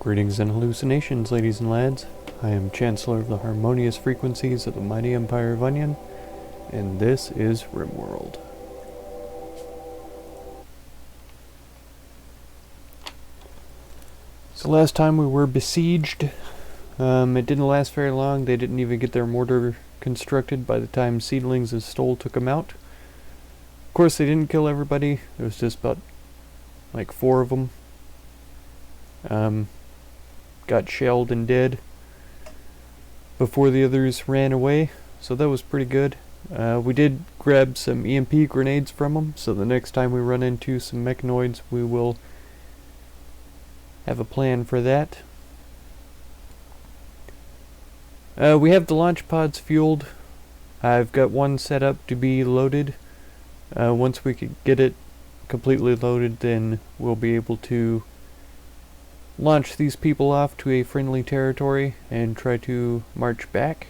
Greetings and hallucinations, ladies and lads. I am Chancellor of the Harmonious Frequencies of the Mighty Empire of Onion, and this is Rimworld. So last time we were besieged. It didn't last very long. They didn't even get their mortar constructed by the time Seedlings and Stole took them out. Of course, they didn't kill everybody. There was just about like 4 of them. Got shelled and dead before the others ran away, so that was pretty good. We did grab some EMP grenades from them, so the next time we run into some mechanoids we will have a plan for that. We have the launch pods fueled. I've got one set up to be loaded. Once we could get it completely loaded, then we'll be able to launch these people off to a friendly territory and try to march back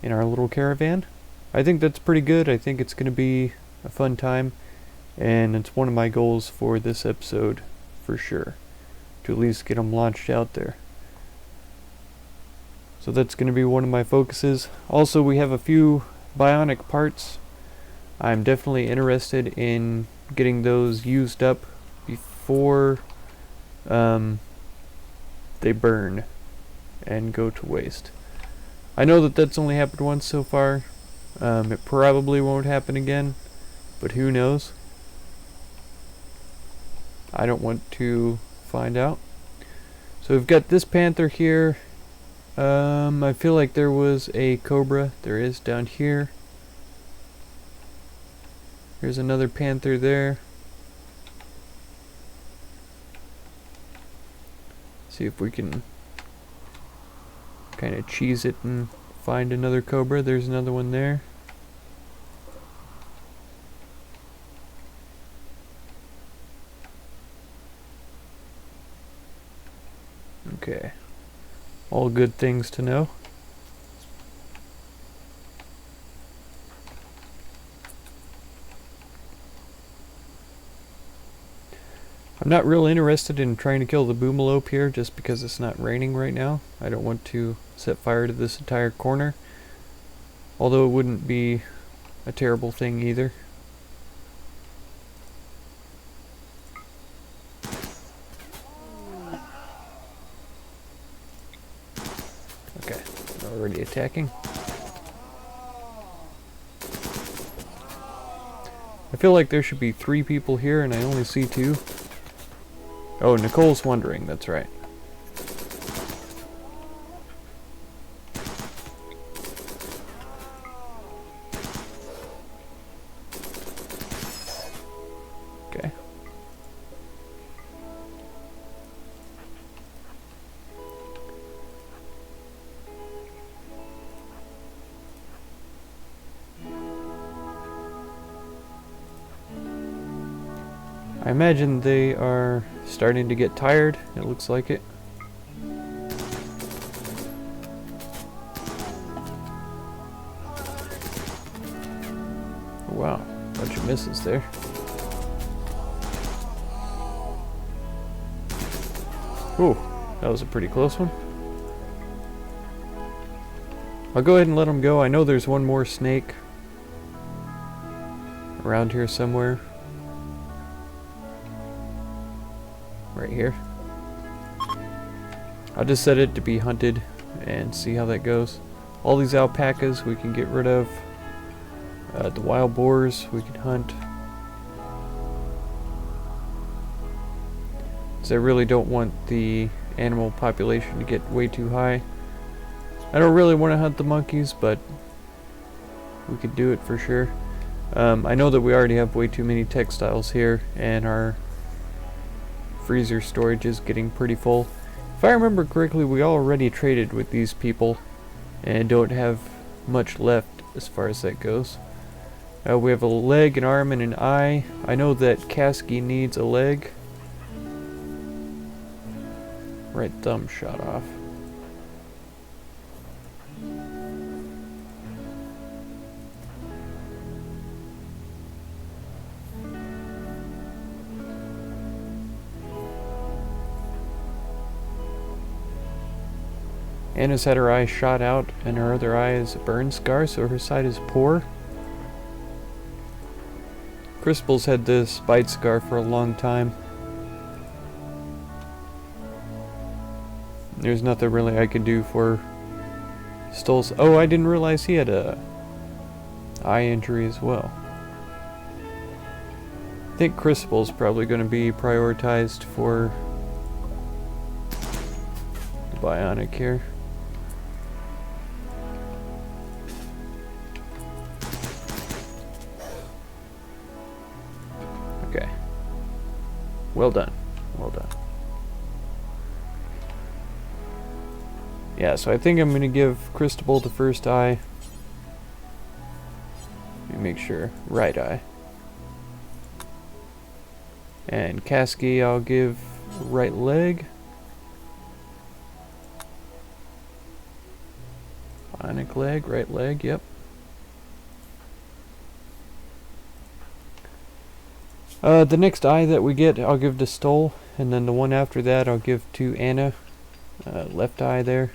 in our little caravan. I think that's pretty good. I think it's going to be a fun time, and it's one of my goals for this episode for sure, to at least get them launched out there. So that's going to be one of my focuses. Also, we have a few bionic parts. I'm definitely interested in getting those used up before they burn and go to waste. I know that that's only happened once so far. It probably won't happen again, but who knows? I don't want to find out. So we've got this panther here. I feel like there was a cobra. There is down here. Here's another panther there. See if we can kind of cheese it and find another cobra. There's another one there. Okay. All good things to know. I'm not real interested in trying to kill the boomalope here just because it's not raining right now. I don't want to set fire to this entire corner, although it wouldn't be a terrible thing either. Okay, they're already attacking. I feel like there should be 3 people here and I only see 2. Oh, Nicole's wondering, that's right. Okay. I imagine they are starting to get tired. It looks like it. Wow, bunch of misses there. Ooh, that was a pretty close one. I'll go ahead and let them go. I know there's one more snake around here somewhere. Right here. I'll just set it to be hunted and see how that goes. All these alpacas we can get rid of. The wild boars we can hunt. So I really don't want the animal population to get way too high. I don't really want to hunt the monkeys, but we could do it for sure. I know that we already have way too many textiles here, and our freezer storage is getting pretty full. If I remember correctly, we already traded with these people and don't have much left as far as that goes. We have a leg, an arm, and an eye. I know that Kasky needs a leg. Right thumb shot off. Anna's had her eye shot out, and her other eye is a burn scar, so her sight is poor. Crispel's had this bite scar for a long time. There's nothing really I can do for Stoll's. Oh, I didn't realize he had a eye injury as well. I think Crispel's probably going to be prioritized for the bionic here. Okay. Well done. Well done. Yeah, so I think I'm going to give Cristobal the first eye. Let me make sure. Right eye. And Kasky I'll give right leg. Bionic leg, right leg, yep. The next eye that we get I'll give to Stoll, and then the one after that I'll give to Anna. Left eye there.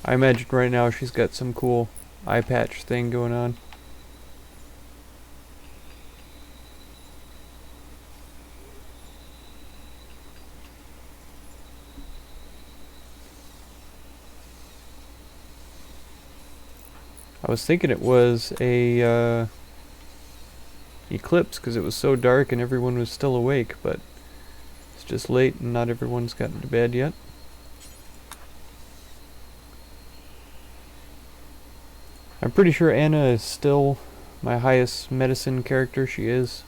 I imagine right now she's got some cool eye patch thing going on. I was thinking it was a eclipse because it was so dark and everyone was still awake, but it's just late and not everyone's gotten to bed yet. I'm pretty sure Anna is still my highest medicine character. She is.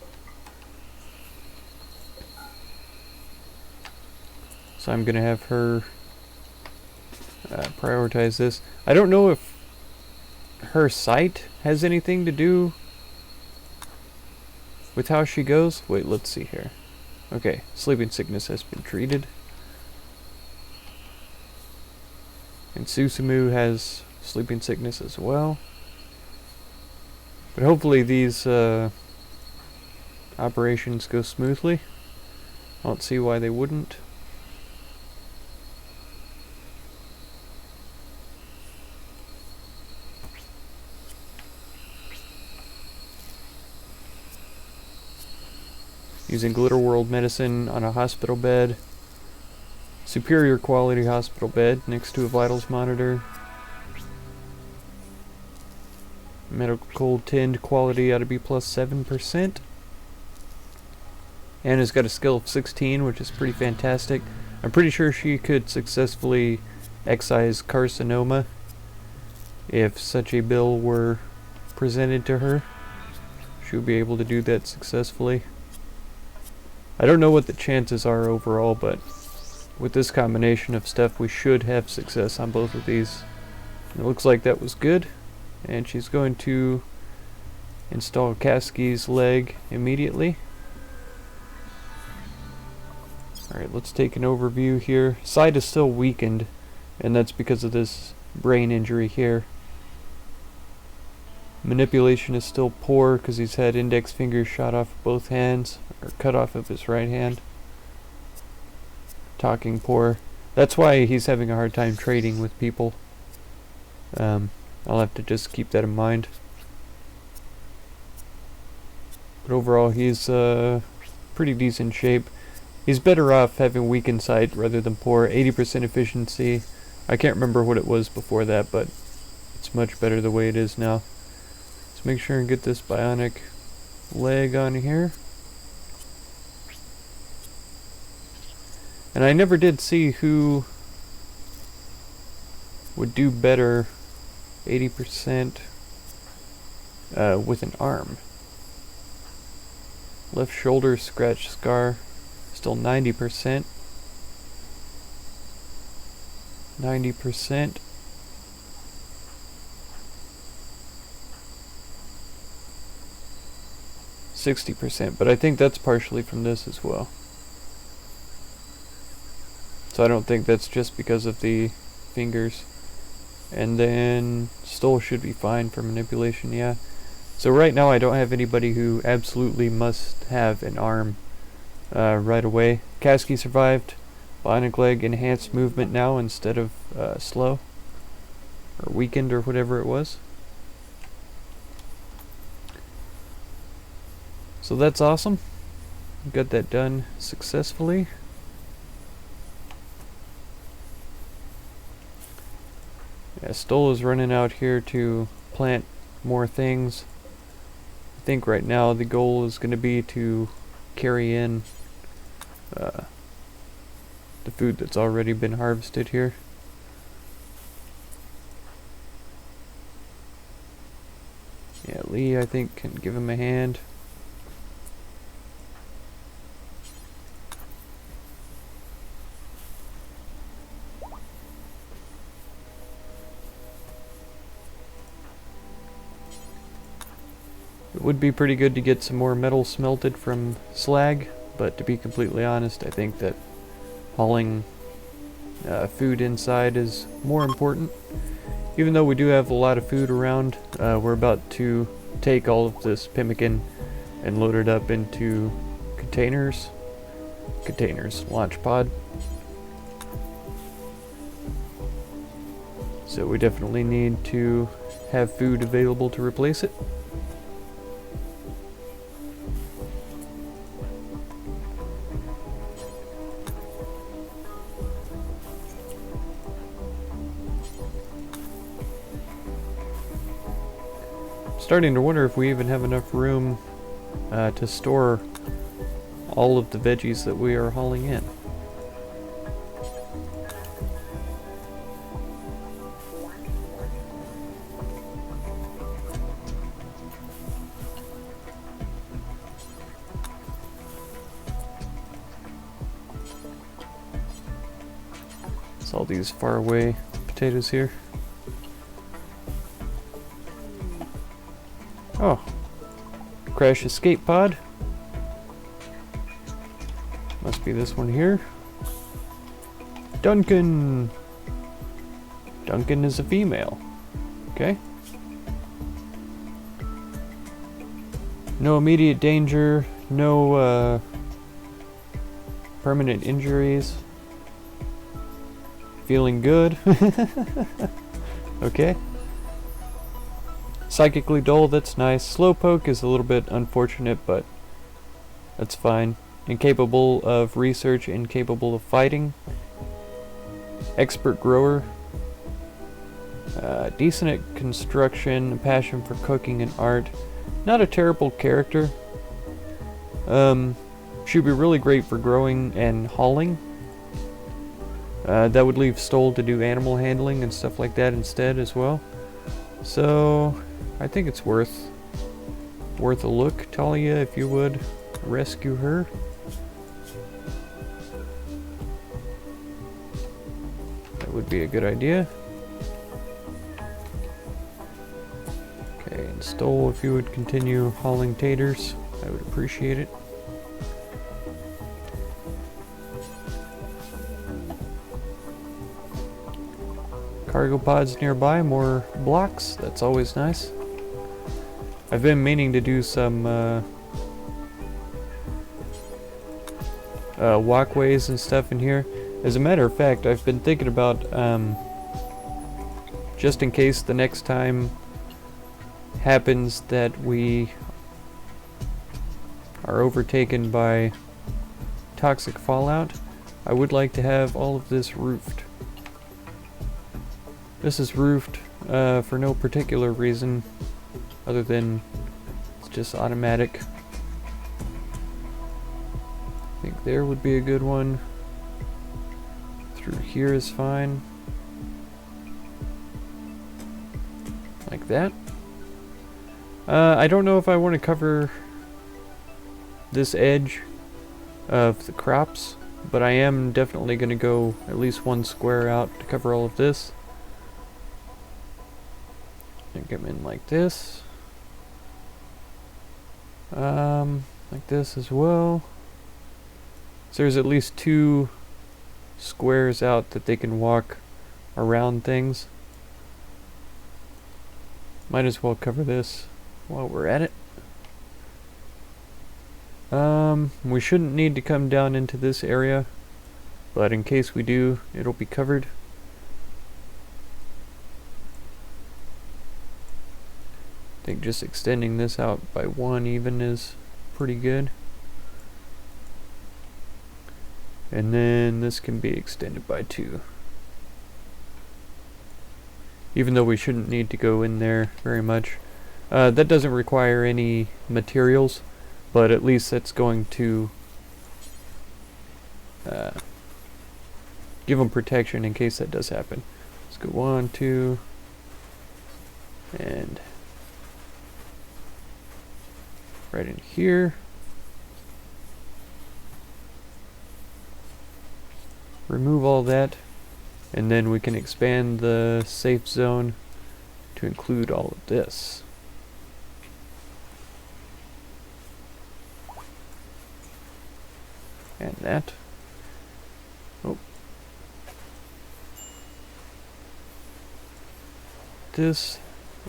So I'm gonna have her prioritize this. I don't know if her sight has anything to do with how she goes. Wait, let's see here. Okay, sleeping sickness has been treated. And Susumu has sleeping sickness as well. But hopefully these operations go smoothly. I don't see why they wouldn't. Using Glitterworld medicine on a hospital bed. Superior quality hospital bed next to a vitals monitor. Medical tinned quality ought to be plus 7%. Anna's got a skill of 16, which is pretty fantastic. I'm pretty sure she could successfully excise carcinoma if such a bill were presented to her. She would be able to do that successfully. I don't know what the chances are overall, but with this combination of stuff we should have success on both of these. It looks like that was good. And she's going to install Kasky's leg immediately. Alright, let's take an overview here. Sight is still weakened, and that's because of this brain injury here. Manipulation is still poor because he's had index fingers shot off both hands, or cut off of his right hand. Talking poor. That's why he's having a hard time trading with people. I'll have to just keep that in mind. But overall, he's pretty decent shape. He's better off having weakened sight rather than poor. 80% efficiency. I can't remember what it was before that, but it's much better the way it is now. Let's make sure and get this bionic leg on here. And I never did see who would do better 80% with an arm. Left shoulder scratch scar, still 90%. 90%. %, but I think that's partially from this as well. So I don't think that's just because of the fingers. And then Stoll should be fine for manipulation, yeah. So right now I don't have anybody who absolutely must have an arm right away. Kasky survived. Bionic leg enhanced movement now instead of slow or weakened or whatever it was. So that's awesome. Got that done successfully. Yeah, Stoll is running out here to plant more things. I think right now the goal is going to be to carry in the food that's already been harvested here. Yeah, Lee, I think, can give him a hand. It would be pretty good to get some more metal smelted from slag, but to be completely honest, I think that hauling food inside is more important. Even though we do have a lot of food around, we're about to take all of this pemmican and load it up into containers, launch pod. So we definitely need to have food available to replace it. Starting to wonder if we even have enough room to store all of the veggies that we are hauling in. It's all these faraway potatoes here. Oh, crash escape pod. Must be this one here. Duncan. Duncan is a female. Okay. No immediate danger. No permanent injuries. Feeling good. Okay. Psychically dull, that's nice. Slowpoke is a little bit unfortunate, but that's fine. Incapable of research, incapable of fighting. Expert grower. Decent at construction, passion for cooking and art. Not a terrible character. Should be really great for growing and hauling. That would leave Stoll to do animal handling and stuff like that instead as well. So I think it's worth a look. Talia, if you would rescue her. That would be a good idea. Okay, and Stoll, if you would continue hauling taters, I would appreciate it. Cargo pods nearby, more blocks, that's always nice. I've been meaning to do some walkways and stuff in here. As a matter of fact, I've been thinking about, just in case the next time happens that we are overtaken by toxic fallout, I would like to have all of this roofed. This is roofed for no particular reason other than it's just automatic. I think there would be a good one. Through here is fine. Like that. I don't know if I want to cover this edge of the crops, but I am definitely going to go at least one square out to cover all of this. And get them in like this. Like this as well. So there's at least 2 squares out that they can walk around things. Might as well cover this while we're at it. We shouldn't need to come down into this area but in case we do, it'll be covered. I think just extending this out by 1 even is pretty good. And then this can be extended by 2. Even though we shouldn't need to go in there very much. That doesn't require any materials, but at least that's going to give them protection in case that does happen. Let's go 1, 2, and right in here. Remove all that, and then we can expand the safe zone to include all of this. And that. Oh. This,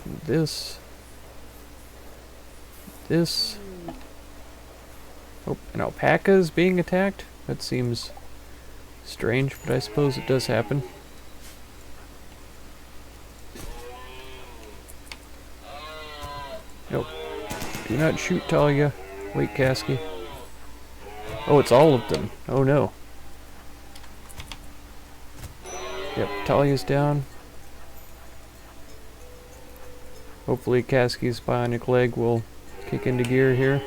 and this. This. Oh, an alpaca's being attacked? That seems strange, but I suppose it does happen. Nope. Do not shoot, Talia. Wait, Kasky. Oh, it's all of them. Oh no. Yep, Talia's down. Hopefully Kasky's bionic leg will kick into gear here.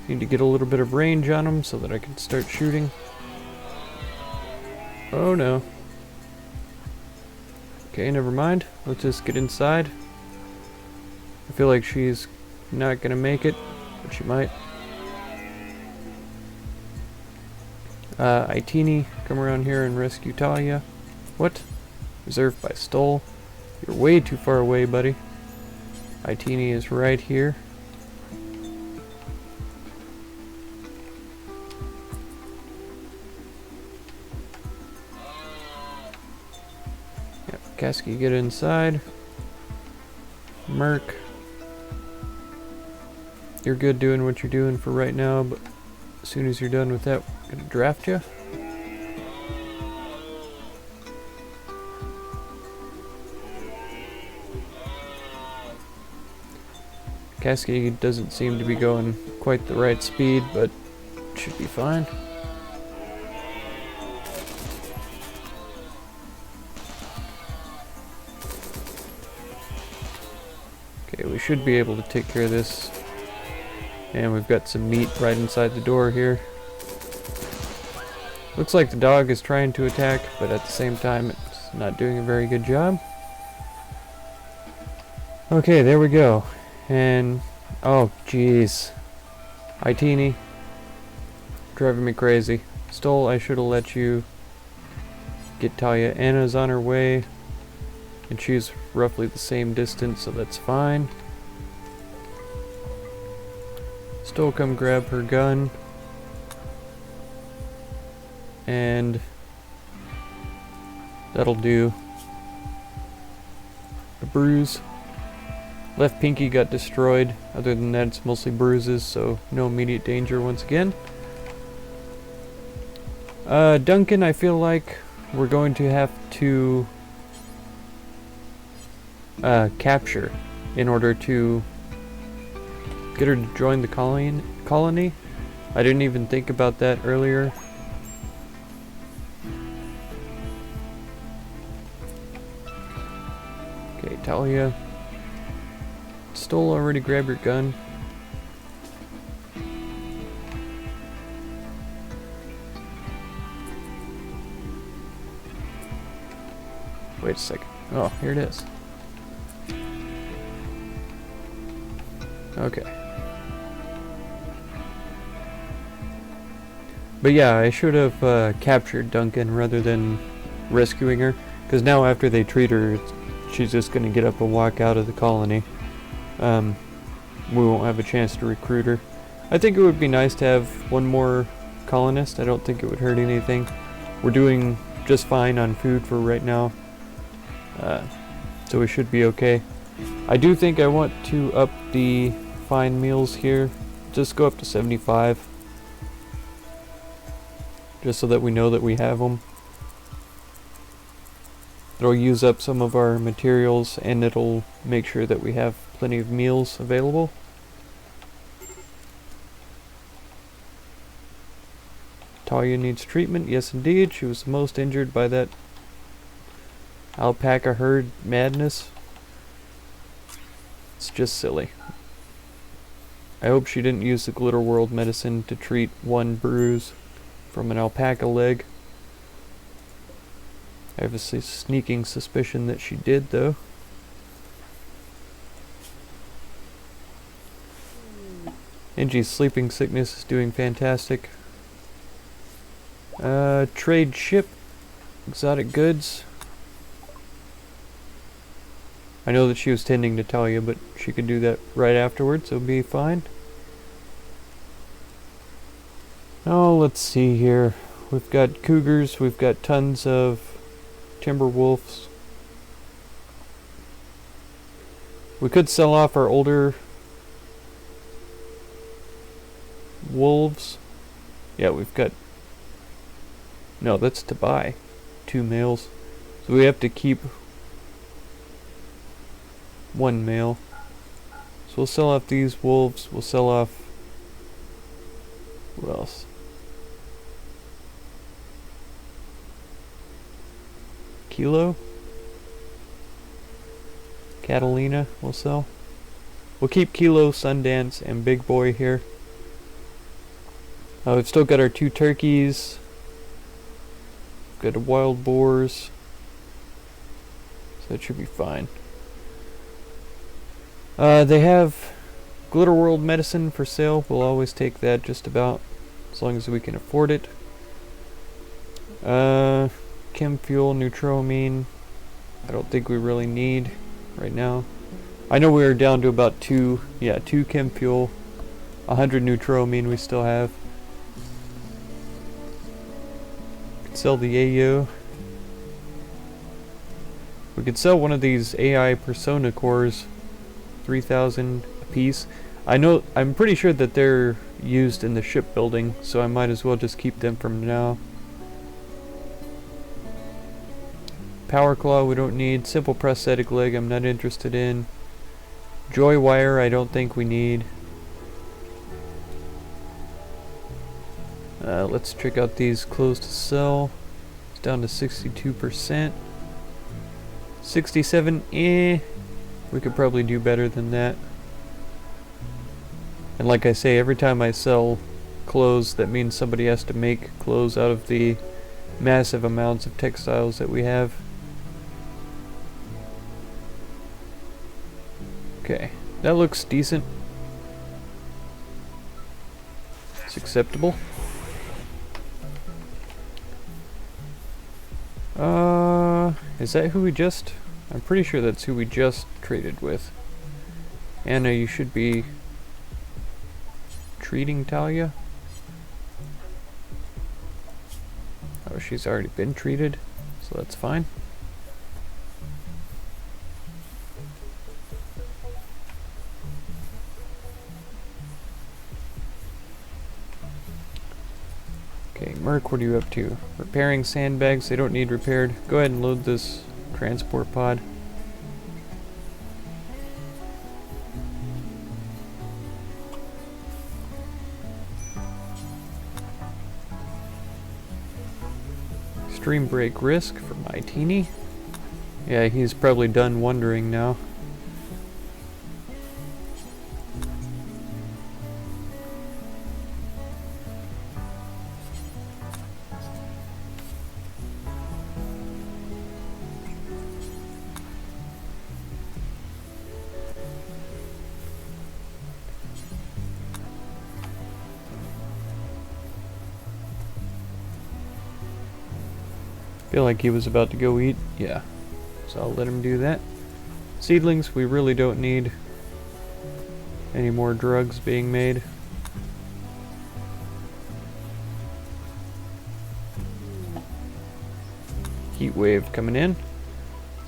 Need to get a little bit of range on him so that I can start shooting. Oh no. Okay, never mind. Let's just get inside. I feel like she's not gonna make it, but she might. Itini, come around here and rescue Talia. What? Reserved by Stoll. You're way too far away, buddy. Itini is right here. Kasky, get inside. Merc. You're good doing what you're doing for right now, but as soon as you're done with that, I'm gonna draft you. Kasky doesn't seem to be going quite the right speed, but should be fine. Okay, we should be able to take care of this. And we've got some meat right inside the door here. Looks like the dog is trying to attack, but at the same time it's not doing a very good job. Okay, there we go. And, oh jeez. Itini. Driving me crazy. Stoll, I should have let you get Talia. Anna's on her way. And she's roughly the same distance, so that's fine. Stoll, come grab her gun. And that'll do. A bruise. Left pinky got destroyed. Other than that, it's mostly bruises, so no immediate danger once again. Duncan, I feel like we're going to have to capture in order to get her to join the colony. I didn't even think about that earlier. Okay, Talia. Stoll, already grab your gun. Wait a second. Oh, here it is. Okay. But yeah, I should have captured Duncan rather than rescuing her, because now after they treat her, she's just going to get up and walk out of the colony. We won't have a chance to recruit her. I think it would be nice to have one more colonist. I don't think it would hurt anything. We're doing just fine on food for right now. So we should be okay. I do think I want to up the fine meals here. Just go up to 75. Just so that we know that we have them. It'll use up some of our materials and it'll make sure that we have plenty of meals available. Talia needs treatment. Yes indeed, she was the most injured by that alpaca herd madness. It's just silly. I hope she didn't use the Glitter World medicine to treat one bruise from an alpaca leg. I have a sneaking suspicion that she did, though. Angie's sleeping sickness is doing fantastic. Trade ship. Exotic goods. I know that she was tending to Talia, but she could do that right afterwards, so it'll be fine. Oh, let's see here. We've got cougars, we've got tons of timber wolves. We could sell off our older wolves. Yeah, we've got... No, that's to buy. 2 males. So we have to keep 1 male. So we'll sell off these wolves. We'll sell off... What else? Kilo? Catalina we'll sell. We'll keep Kilo, Sundance, and Big Boy here. We've still got our 2 turkeys. We've got wild boars. So that should be fine. They have Glitter World medicine for sale. We'll always take that just about, as long as we can afford it. Chem fuel, neutramine. I don't think we really need right now. I know we are down to about 2 chem fuel. 100 neutramine we still have. Could sell the AO. We could sell one of these AI persona cores. 3,000 a piece. I'm pretty sure that they're used in the shipbuilding, so I might as well just keep them from now. Power claw we don't need. Simple prosthetic leg I'm not interested in. Joy wire I don't think we need. Let's check out these closed to sell. It's down to 62%. 67, we could probably do better than that. And like I say, every time I sell clothes, that means somebody has to make clothes out of the massive amounts of textiles that we have. Okay, that looks decent. It's acceptable. Is that who we just... I'm pretty sure that's who we just traded with. Anna, you should be treating Talia. Oh, she's already been treated, so that's fine. Okay, Merc, what are you up to? Repairing sandbags, they don't need repaired. Go ahead and load this transport pod. Extreme break risk for my teeny. Yeah, he's probably done wondering now. Feel like he was about to go eat. Yeah. So I'll let him do that. Seedlings, we really don't need any more drugs being made. Heat wave coming in.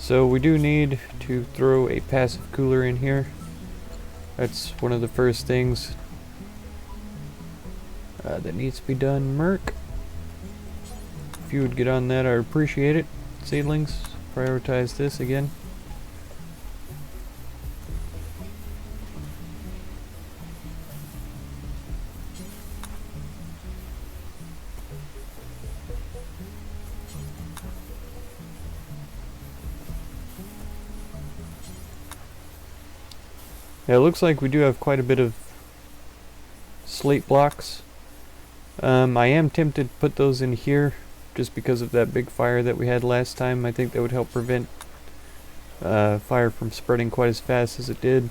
So we do need to throw a passive cooler in here. That's one of the first things that needs to be done. Merc, if you would get on that, I'd appreciate it. Seedlings, prioritize this again. Yeah, it looks like we do have quite a bit of slate blocks. I am tempted to put those in here just because of that big fire that we had last time. I think that would help prevent fire from spreading quite as fast as it did.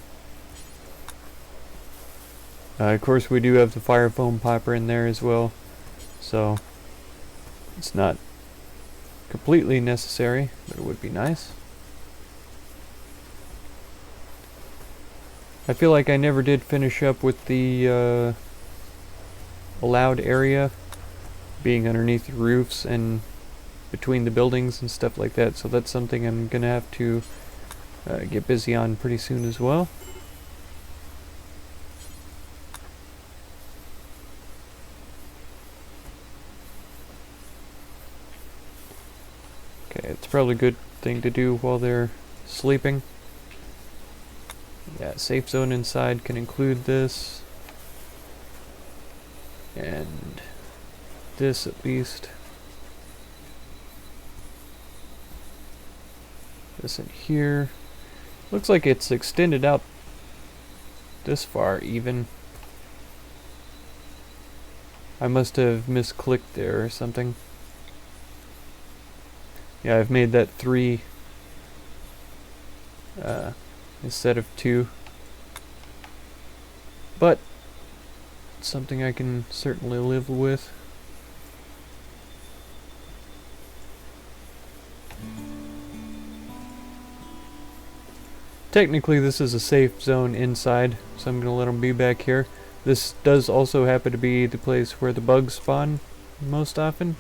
Of course, we do have the fire foam popper in there as well, so it's not completely necessary, but it would be nice. I feel like I never did finish up with the allowed area being underneath the roofs and between the buildings and stuff like that, so that's something I'm gonna have to get busy on pretty soon as well. Okay, it's probably a good thing to do while they're sleeping. Yeah, safe zone inside can include this. And this at least. This in here. Looks like it's extended out this far even. I must have misclicked there or something. Yeah, I've made that 3 instead of 2. But it's something I can certainly live with. Technically this is a safe zone inside, so I'm going to let them be back here. This does also happen to be the place where the bugs spawn most often,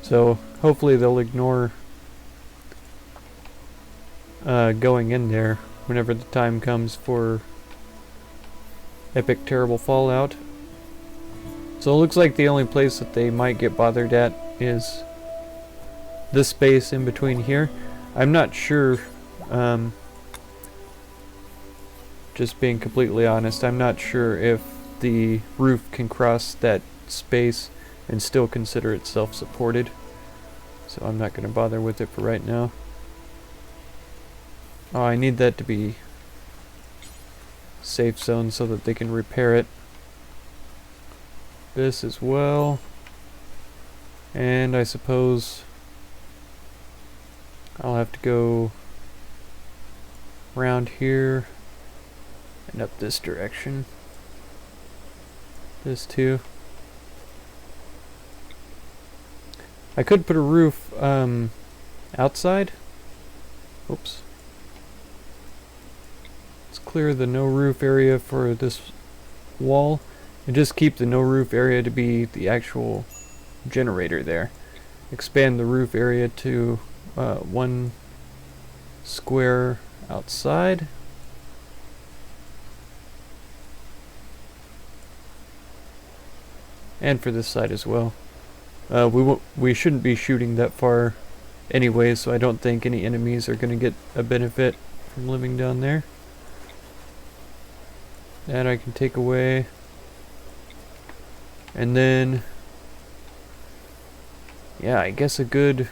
so hopefully they'll ignore going in there whenever the time comes for epic terrible fallout. So it looks like the only place that they might get bothered at is this space in between here. I'm not sure, just being completely honest, I'm not sure if the roof can cross that space and still consider itself supported. So I'm not going to bother with it for right now. Oh, I need that to be safe zone so that they can repair it. This as well. And I suppose I'll have to go around here and up this direction. This too. I could put a roof outside. Oops. Let's clear the no roof area for this wall and just keep the no roof area to be the actual generator there. Expand the roof area to 1 square outside. And for this side as well. We shouldn't be shooting that far anyway, so I don't think any enemies are going to get a benefit from living down there. That I can take away. And then, yeah, I guess another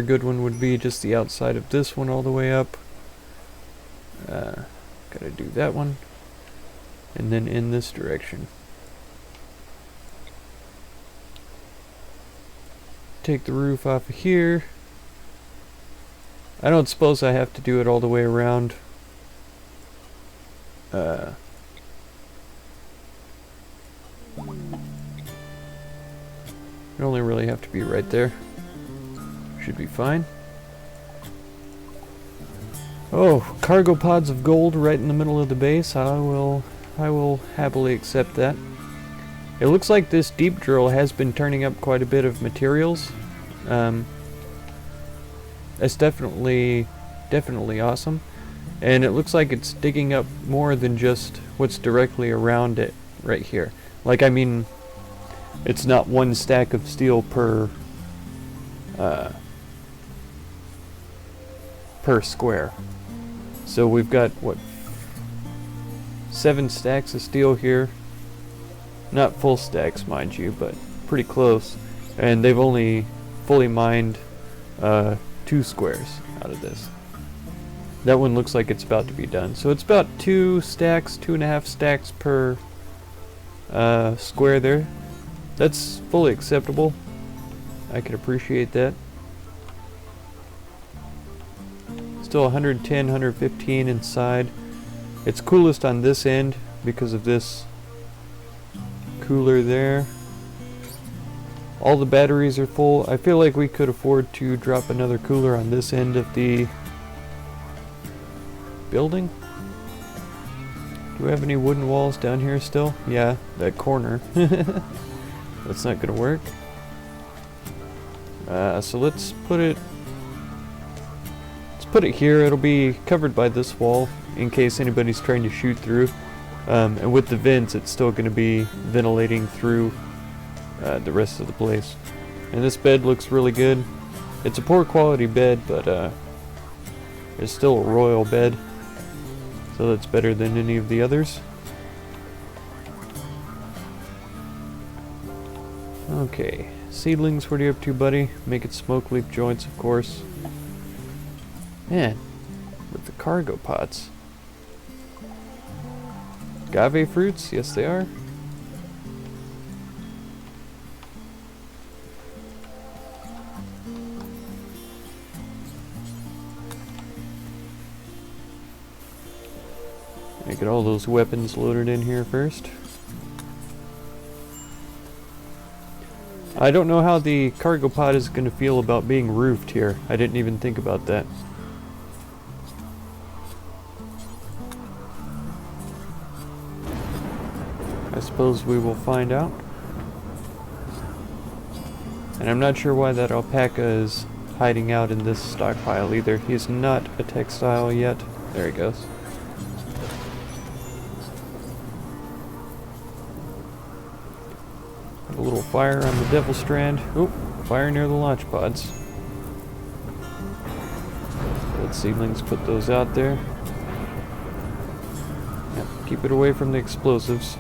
good one would be just the outside of this one all the way up. Gotta do that one. And then in this direction. Take the roof off of here. I don't suppose I have to do it all the way around. It only really have to be right there. Should be fine. Oh, cargo pods of gold right in the middle of the base. I will happily accept that. It looks like this deep drill has been turning up quite a bit of materials. That's definitely awesome. And it looks like it's digging up more than just what's directly around it right here. Like, I mean, it's not one stack of steel per square. So we've got, what, 7 stacks of steel here. Not full stacks, mind you, but pretty close. And they've only fully mined 2 squares out of this. That one looks like it's about to be done. So it's about 2 stacks, 2.5 stacks per square there. That's fully acceptable. I could appreciate that. Still 110, 115 inside. It's coolest on this end because of this cooler there. All the batteries are full. I feel like we could afford to drop another cooler on this end of the building. Do we have any wooden walls down here still? Yeah, that corner. That's not gonna work. So let's put it here. It'll be covered by this wall in case anybody's trying to shoot through. And with the vents, it's still going to be ventilating through the rest of the place. And this bed looks really good. It's a poor quality bed, but it's still a royal bed. So that's better than any of the others. Okay, seedlings, what are you up to, buddy? Making smoke leaf joints, of course. Man, with the cargo pots. Agave fruits? Yes, they are. I get all those weapons loaded in here first. I don't know how the cargo pod is going to feel about being roofed here. I didn't even think about that. I suppose we will find out. And I'm not sure why that alpaca is hiding out in this stockpile either. He's not a textile yet. There he goes. A little fire on the devil strand. Oop, fire near the launch pods. Let seedlings put those out there. Yep, keep it away from the explosives.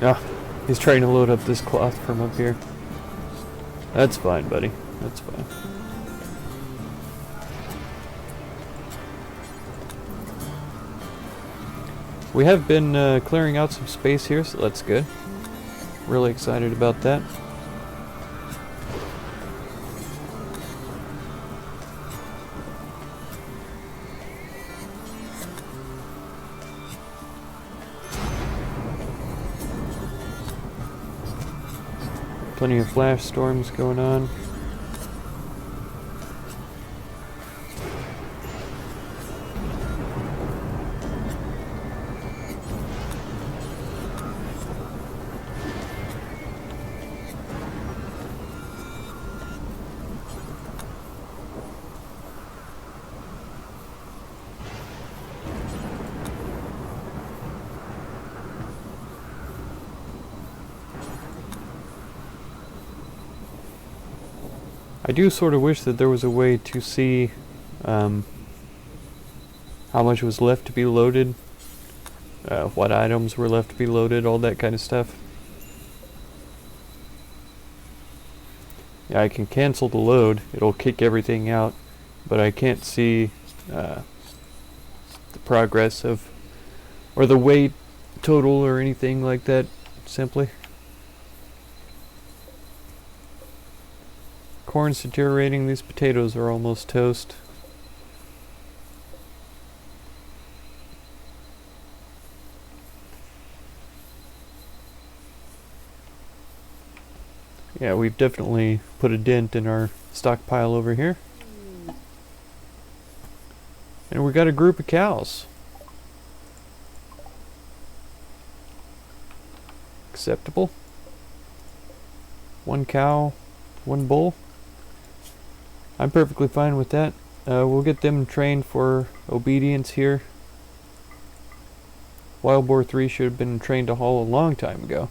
Ah, he's trying to load up this cloth from up here. That's fine, buddy. That's fine. We have been clearing out some space here, so that's good. Really excited about that. Plenty of flash storms going on. I do sort of wish that there was a way to see how much was left to be loaded, what items were left to be loaded, all that kind of stuff. Yeah, I can cancel the load, it'll kick everything out, but I can't see the progress of, or the weight total or anything like that, simply. Corn's deteriorating, these potatoes are almost toast. Yeah, we've definitely put a dent in our stockpile over here. And we got a group of cows. Acceptable. 1 cow, 1 bull. I'm perfectly fine with that. We'll get them trained for obedience here. Wild Boar 3 should have been trained to haul a long time ago.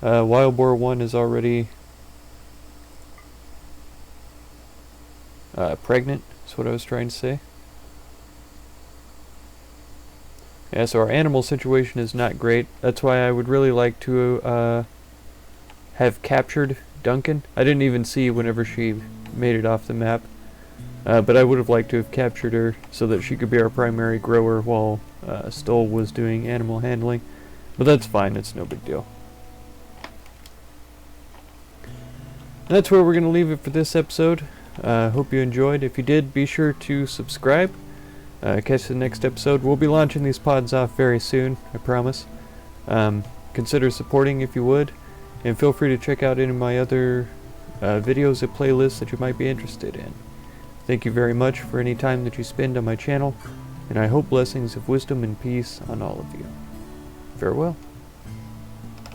Wild Boar 1 is already pregnant, is what I was trying to say. Yeah, so our animal situation is not great. That's why I would really like to have captured Duncan. I didn't even see whenever she made it off the map. But I would have liked to have captured her so that she could be our primary grower while Stoll was doing animal handling. But that's fine, it's no big deal. And that's where we're going to leave it for this episode. Hope you enjoyed. If you did, be sure to subscribe. Catch the next episode. We'll be launching these pods off very soon, I promise. Consider supporting if you would. And feel free to check out any of my other videos and playlists that you might be interested in. Thank you very much for any time that you spend on my channel, and I hope blessings of wisdom and peace on all of you. Farewell.